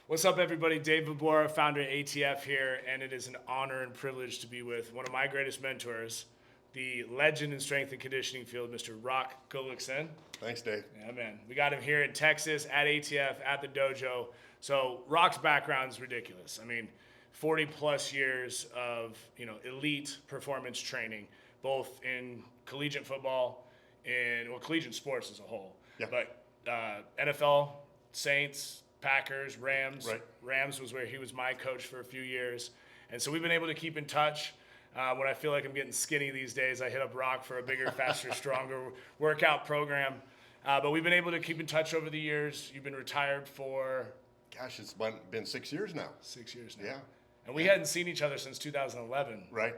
What's up, everybody? Dave Vobora, founder of ATF here, and it is an honor and privilege to be with one of my greatest mentors, the legend in strength and conditioning field, Mr. Gullickson. Thanks, Dave. Yeah, man. We got him here in Texas at ATF, at the dojo. So Rock's background is ridiculous. I mean, 40 plus years of elite performance training, both in collegiate football and collegiate sports as a whole. Yeah. But NFL, Saints, Packers, Rams. Right. Rams was where he was my coach for a few years. And so we've been able to keep in touch. When I feel like I'm getting skinny these days, I hit up Rock for a bigger, faster, stronger workout program. But we've been able to keep in touch over the years. You've been retired for... Gosh, it's been 6 years now. 6 years now. Yeah. And we hadn't seen each other since 2011. Right.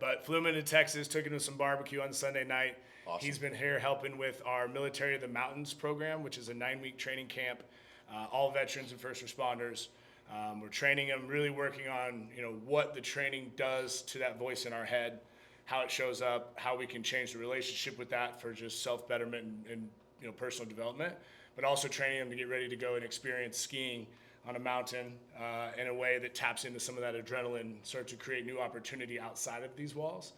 But flew him into Texas, took him to some barbecue on Sunday night. Awesome. He's been here helping with our Military of the Mountains program, which is a 9-week training camp, all veterans and first responders. We're training them, really working on what the training does to that voice in our head, how it shows up, how we can change the relationship with that for just self-betterment and personal development, but also training them to get ready to go and experience skiing on a mountain in a way that taps into some of that adrenaline, start to create new opportunity outside of these walls.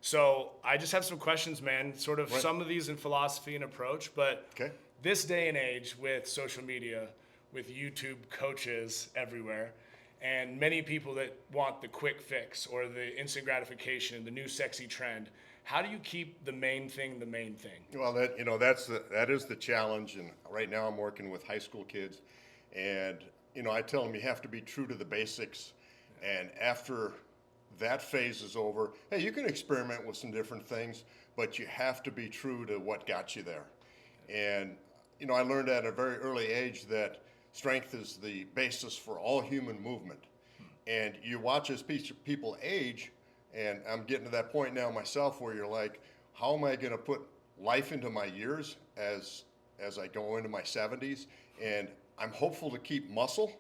So I just have some questions, man, sort of Right. some of these in philosophy and approach, but Okay. this day and age with social media, with YouTube coaches everywhere, and many people that want the quick fix or the instant gratification, the new sexy trend, how do you keep the main thing the main thing? Well, that is the challenge, and right now I'm working with high school kids, and I tell them you have to be true to the basics, and after that phase is over, hey, you can experiment with some different things, but you have to be true to what got you there. And I learned at a very early age that strength is the basis for all human movement. And you watch as people age, and I'm getting to that point now myself where you're like, how am I going to put life into my years as I go into my 70s? And I'm hopeful to keep muscle.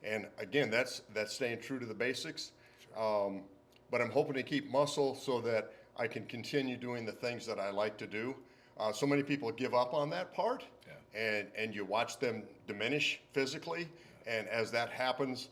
And again, that's staying true to the basics. But I'm hoping to keep muscle so that I can continue doing the things that I like to do. So many people give up on that part, and you watch them diminish physically, and as that happens,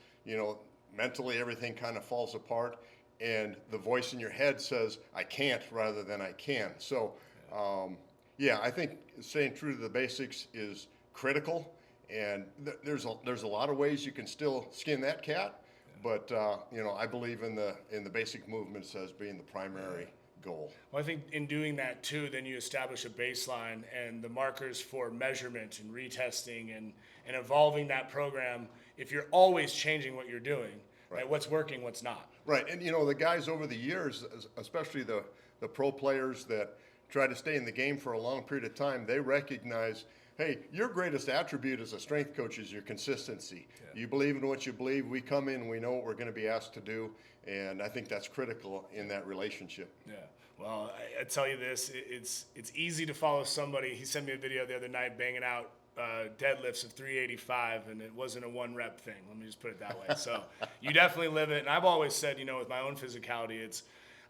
mentally everything kind of falls apart, and the voice in your head says, I can't, rather than I can. So, I think staying true to the basics is critical, and there's a lot of ways you can still skin that cat, but I believe in the basic movements as being the primary goal. Well, I think in doing that too, then you establish a baseline and the markers for measurement and retesting and evolving that program. If you're always changing what you're doing, right? What's working, what's not. Right, and the guys over the years, especially the pro players that try to stay in the game for a long period of time, they recognize, hey, your greatest attribute as a strength coach is your consistency. Yeah. You believe in what you believe. We come in, we know what we're going to be asked to do, and I think that's critical in that relationship. Yeah. Well, I tell you this, it's easy to follow somebody. He sent me a video the other night banging out deadlifts of 385, and it wasn't a one rep thing. Let me just put it that way. So you definitely live it. And I've always said, with my own physicality,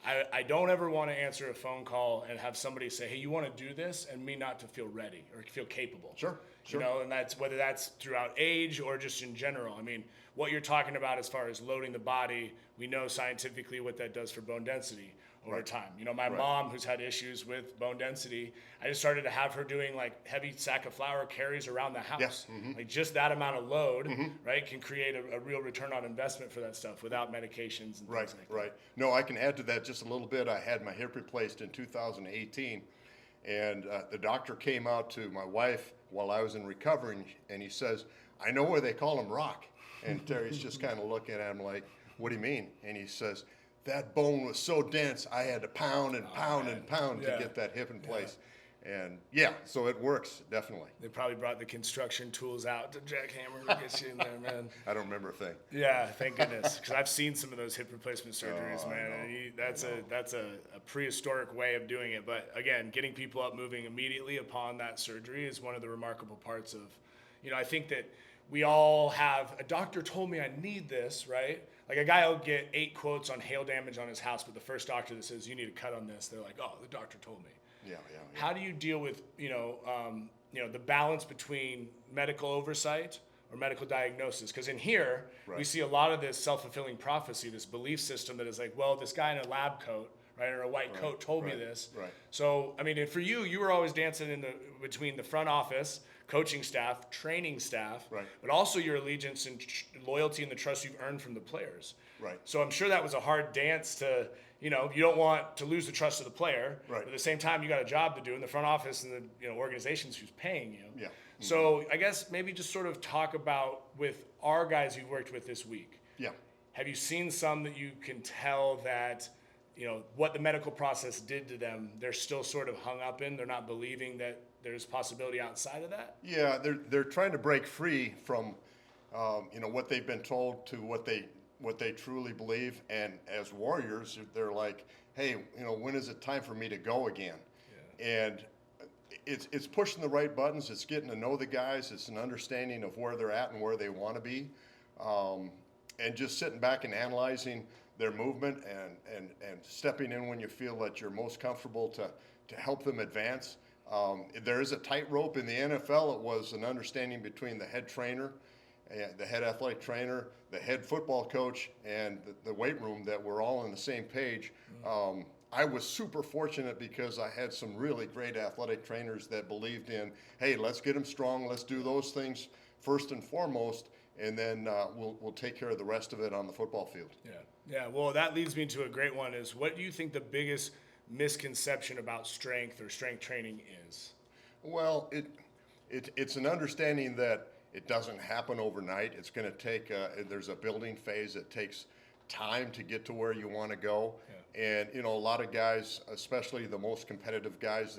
I don't ever want to answer a phone call and have somebody say, hey, you want to do this, and me not to feel ready or feel capable. Sure. And that's whether that's throughout age or just in general. I mean, what you're talking about as far as loading the body, we know scientifically what that does for bone density over time. My mom, who's had issues with bone density, I just started to have her doing like heavy sack of flour carries around the house. Yes. Mm-hmm. Like just that amount of load, right, can create a real return on investment for that stuff without medications and things like that. Right. No, I can add to that just a little bit. I had my hip replaced in 2018, and the doctor came out to my wife while I was in recovery, and he says, I know where they call him Rock. And Terry's just kind of looking at him like, what do you mean? And he says, that bone was so dense, I had to pound and pound to get that hip in place. And so it works, definitely. They probably brought the construction tools out to jackhammer to get you in there, man. I don't remember a thing. Yeah, thank goodness, because I've seen some of those hip replacement surgeries, man. And that's a prehistoric way of doing it. But again, getting people up moving immediately upon that surgery is one of the remarkable parts of, I think that we all have, a doctor told me I need this, right? Like a guy will get 8 quotes on hail damage on his house, but the first doctor that says, you need to cut on this, they're like, oh, the doctor told me. Yeah. How do you deal with, the balance between medical oversight or medical diagnosis. Because in here, we Right. see a lot of this self-fulfilling prophecy, this belief system that is like, well, this guy in a lab coat, right, or a white coat told me this. Right. So, I mean, and for you, you were always dancing between the front office, coaching staff, training staff, Right. but also your allegiance and loyalty and the trust you've earned from the players. Right. So I'm sure that was a hard dance to, you don't want to lose the trust of the player. Right. But at the same time, you got a job to do in the front office and the organizations who's paying you. Yeah. So I guess maybe just sort of talk about with our guys you've worked with this week. Yeah. Have you seen some that you can tell that, what the medical process did to them, they're still sort of hung up in? They're not believing that there's possibility outside of that? Yeah, they're trying to break free from, what they've been told to what they truly believe. And as warriors, they're like, hey, when is it time for me to go again? Yeah. And it's pushing the right buttons. It's getting to know the guys. It's an understanding of where they're at and where they want to be, and just sitting back and analyzing their movement and stepping in when you feel that you're most comfortable to help them advance. There is a tightrope in the NFL. It was an understanding between the head trainer, the head athletic trainer, the head football coach, and the weight room, that we're all on the same page. I was super fortunate because I had some really great athletic trainers that believed in, hey, let's get them strong. Let's do those things first and foremost, and then we'll take care of the rest of it on the football field. Yeah. Well, that leads me to a great one. Is what do you think the biggest misconception about strength or strength training is? Well, it's an understanding that it doesn't happen overnight. It's going to take. There's a building phase. It takes time to get to where you want to go. Yeah. And a lot of guys, especially the most competitive guys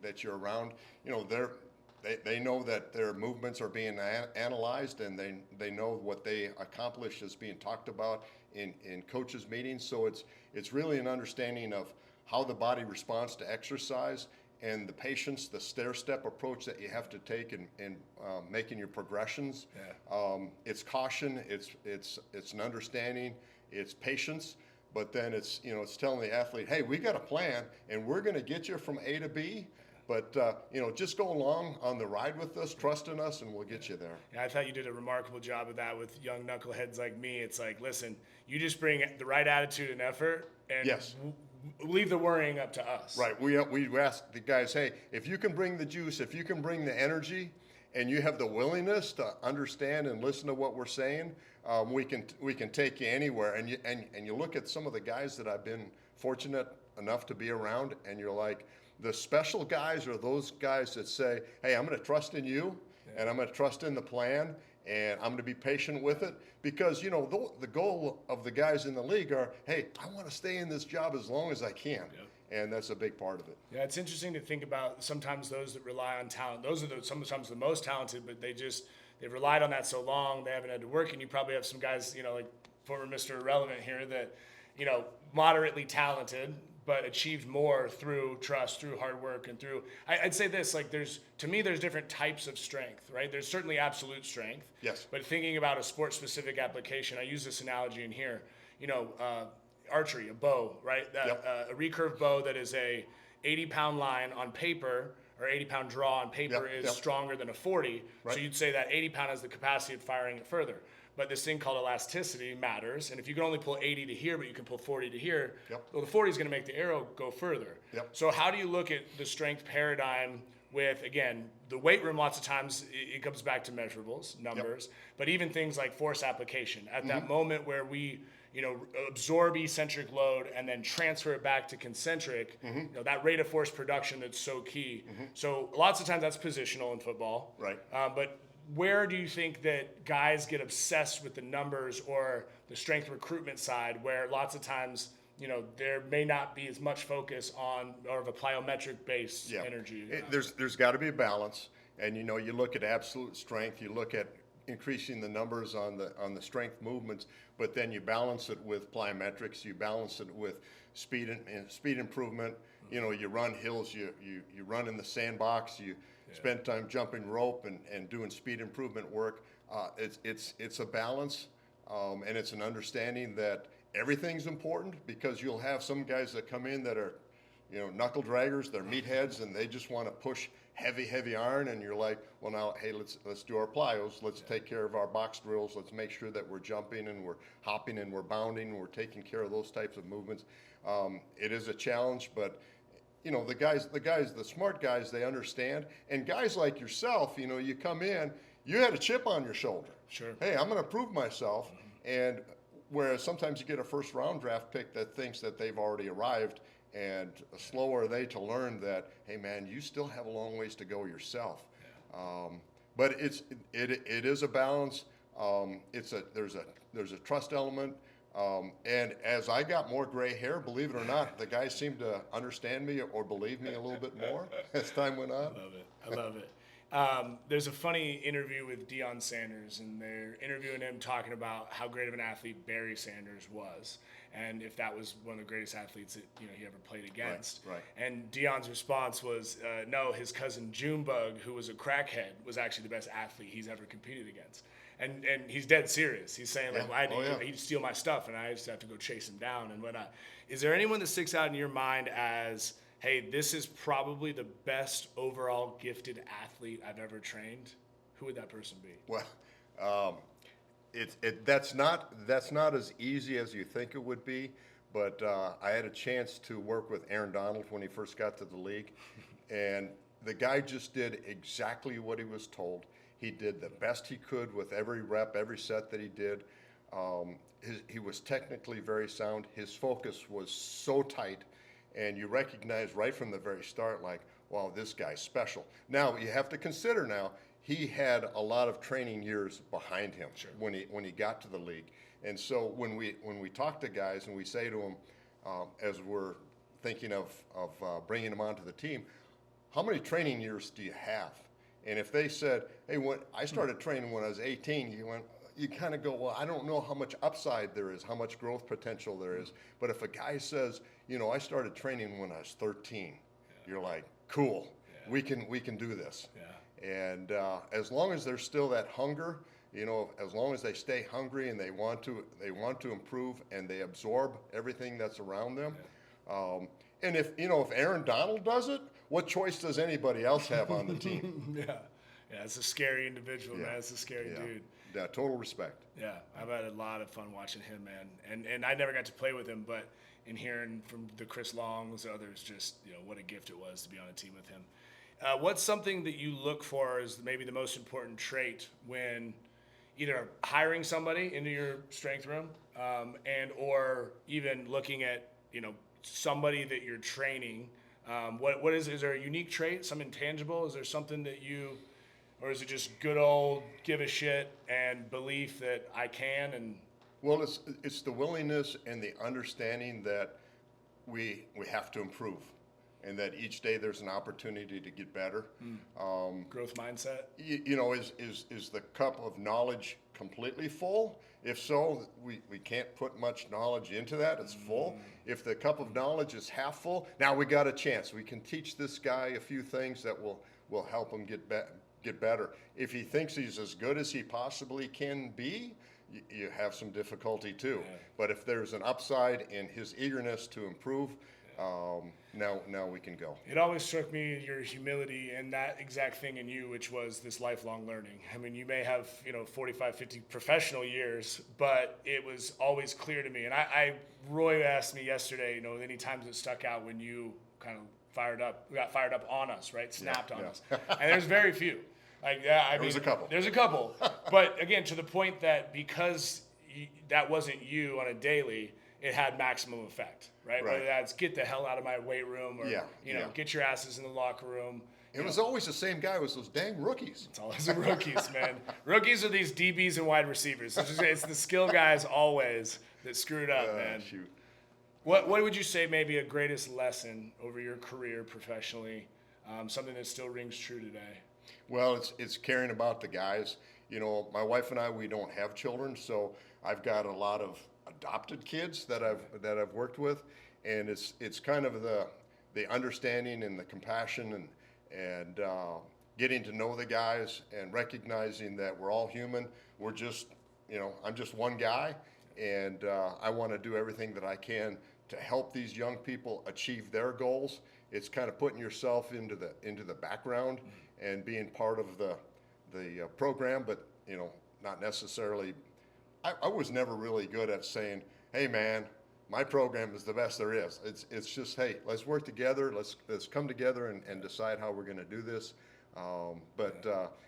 that you're around, they know that their movements are being analyzed, and they know what they accomplish is being talked about in coaches' meetings. So it's really an understanding of how the body responds to exercise and the patience, the stair-step approach that you have to take in making your progressions. Yeah. It's caution, it's an understanding, it's patience, but then it's telling the athlete, hey, we got a plan, and we're going to get you from A to B. But, just go along on the ride with us, trust in us, and we'll get you there. Yeah, I thought you did a remarkable job of that with young knuckleheads like me. It's like, listen, you just bring the right attitude and effort, and yes. Leave the worrying up to us. Right. We ask the guys, hey, if you can bring the juice, if you can bring the energy, and you have the willingness to understand and listen to what we're saying, we can take you anywhere. And you look at some of the guys that I've been fortunate enough to be around, and you're like, the special guys are those guys that say, hey, I'm going to trust in you, and I'm going to trust in the plan, and I'm going to be patient with it. Because, the goal of the guys in the league are, hey, I want to stay in this job as long as I can. Yep. And that's a big part of it. Yeah, it's interesting to think about sometimes those that rely on talent. Those are sometimes the most talented, but they've relied on that so long, they haven't had to work. And you probably have some guys, like former Mr. Irrelevant here that, moderately talented, but achieved more through trust, through hard work, and through, I'd say this, like there's different types of strength, right? There's certainly absolute strength. Yes. But thinking about a sport-specific application, I use this analogy in here, archery, a bow, right? Yep. A recurve bow that is a 80-pound line on paper, or 80-pound draw on paper is stronger than a 40. Right. So you'd say that 80-pound has the capacity of firing it further. But this thing called elasticity matters. And if you can only pull 80 to here, but you can pull 40 to here, well, the 40 is going to make the arrow go further. Yep. So how do you look at the strength paradigm with, again, the weight room? Lots of times it comes back to measurables, numbers, but even things like force application. At that moment where we absorb eccentric load and then transfer it back to concentric, that rate of force production that's so key. So lots of times that's positional in football. Right. But where do you think that guys get obsessed with the numbers or the strength recruitment side, where lots of times, there may not be as much focus on more of a plyometric based energy? There's got to be a balance. And, you look at absolute strength, you look at increasing the numbers on the strength movements, but then you balance it with plyometrics, you balance it with speed and speed improvement. You run hills, you run in the sandbox, you spend time jumping rope and doing speed improvement work. It's a balance, and it's an understanding that everything's important, because you'll have some guys that come in that are, knuckle draggers, they're meatheads, and they just want to push heavy iron, and you're like, well, now, hey, let's do our plyos. Let's take care of our box drills. Let's make sure that we're jumping and we're hopping and we're bounding and we're taking care of those types of movements. It is a challenge, but the smart guys, they understand. And guys like yourself, you come in, you had a chip on your shoulder. Sure. Hey, I'm going to prove myself. And whereas sometimes you get a first round draft pick that thinks that they've already arrived, and slow are they to learn that, hey man, you still have a long ways to go yourself. But it is a balance. There's a trust element. And as I got more gray hair, believe it or not, the guys seemed to understand me or believe me a little bit more as time went on. I love it. There's a funny interview with Deion Sanders, and they're interviewing him talking about how great of an athlete Barry Sanders was, and if that was one of the greatest athletes that he ever played against. Right. And Deion's response was, no, his cousin Junebug, who was a crackhead, was actually the best athlete he's ever competed against. And he's dead serious. He's saying, he'd steal my stuff, and I just have to go chase him down and whatnot. Is there anyone that sticks out in your mind as, hey, this is probably the best overall gifted athlete I've ever trained? Who would that person be? Well, that's not as easy as you think it would be, but I had a chance to work with Aaron Donald when he first got to the league, and the guy just did exactly what he was told. He did the best he could with every rep, every set that he did. He was technically very sound. His focus was so tight, and you recognize right from the very start, like, wow, this guy's special. Now, you have to consider now, he had a lot of training years behind him. Sure. when he got to the league. And so when we talk to guys and we say to them, as we're thinking of bringing them onto the team, how many training years do you have? And if they said, hey, when I started training when I was 18, you kind of go, well, I don't know how much upside there is, how much growth potential there is. But if a guy says, I started training when I was 13, you're like, cool, we can do this. Yeah. And as long as there's still that hunger, as long as they stay hungry and they want to improve and they absorb everything that's around them. And if Aaron Donald does it, what choice does anybody else have on the team? Yeah, it's a scary individual, man. It's a scary dude. Yeah, total respect. Yeah, I've had a lot of fun watching him, man. And I never got to play with him, but in hearing from the Chris Longs, others, just what a gift it was to be on a team with him. What's something that you look for as maybe the most important trait when either hiring somebody into your strength room, and or even looking at somebody that you're training? What is there a unique trait, some intangible? Is there something that or is it just good old give a shit and belief that I can? And well, it's the willingness and the understanding that we have to improve, and that each day there's an opportunity to get better. Growth mindset. Is the cup of knowledge completely full? If so, we can't put much knowledge into that. It's full. If the cup of knowledge is half full, now we got a chance. We can teach this guy a few things that will help him get better. If he thinks he's as good as he possibly can be, you have some difficulty too. Yeah. But if there's an upside in his eagerness to improve, now we can go. It always struck me your humility and that exact thing in you, which was this lifelong learning. I mean, you may have 45, 50 professional years, but it was always clear to me. And Roy asked me yesterday, any times it stuck out when you kind of got fired up on us, right? Snapped on us. And there's very few. There's a couple. There's a couple. But again, to the point that because that wasn't you on a daily, it had maximum effect, right? Whether that's get the hell out of my weight room or, get your asses in the locker room. It was always the same guy. It was those dang rookies. It's always the rookies, man. Rookies are these DBs and wide receivers. It's the skill guys always that screwed up, man. Shoot. What would you say maybe a greatest lesson over your career professionally, something that still rings true today? Well, it's caring about the guys. My wife and I, we don't have children, so I've got a lot of adopted kids that I've worked with, and it's kind of the understanding and the compassion and getting to know the guys and recognizing that we're all human. We're just I'm just one guy, and I want to do everything that I can to help these young people achieve their goals it's kind of putting yourself into the background and being part of the program, but not necessarily. I was never really good at saying, "Hey, man, my program is the best there is." It's just, "Hey, let's work together. Let's come together and decide how we're going to do this."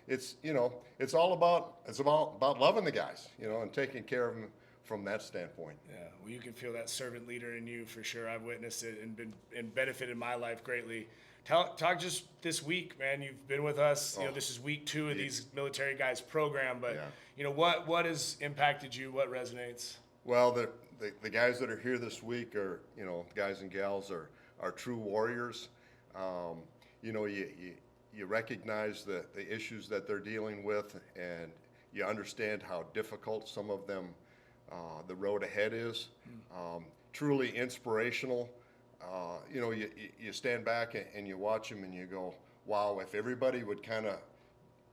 It's all about loving the guys, and taking care of them from that standpoint. Yeah, well, you can feel that servant leader in you for sure. I've witnessed it and benefited my life greatly. Talk just this week, man. You've been with us. This is week 2 of these military guys program, but what has impacted you? What resonates? Well, the guys that are here this week are, guys and gals are true warriors. You recognize the issues that they're dealing with, and you understand how difficult some of them, the road ahead is. Truly inspirational. You stand back and you watch them and you go, wow, if everybody would kind of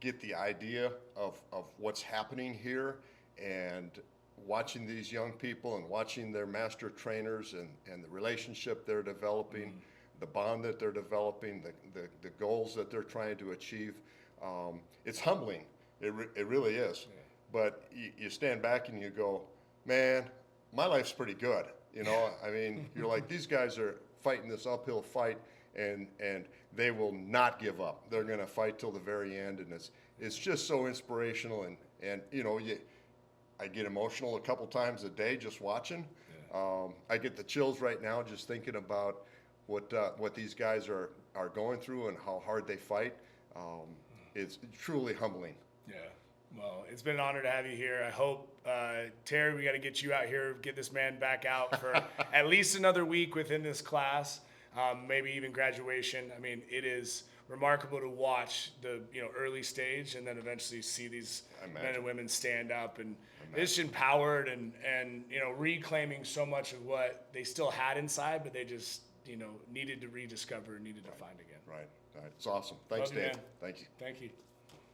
get the idea of what's happening here, and watching these young people and watching their master trainers and the relationship they're developing, the bond that they're developing, the goals that they're trying to achieve, it's humbling. It really is. Yeah. But you stand back and you go, man, my life's pretty good. I mean, you're like, these guys are fighting this uphill fight, and they will not give up. They're going to fight till the very end, and it's just so inspirational. And I get emotional a couple times a day just watching. Yeah. I get the chills right now just thinking about what these guys are going through and how hard they fight. It's truly humbling. Yeah. Well, it's been an honor to have you here. I hope, Terry, we got to get you out here, get this man back out for at least another week within this class, maybe even graduation. I mean, it is remarkable to watch the early stage and then eventually see these men and women stand up and just empowered and reclaiming so much of what they still had inside, but they just needed to rediscover, needed to find again. Right. It's awesome. Thanks, Dave. Thank you.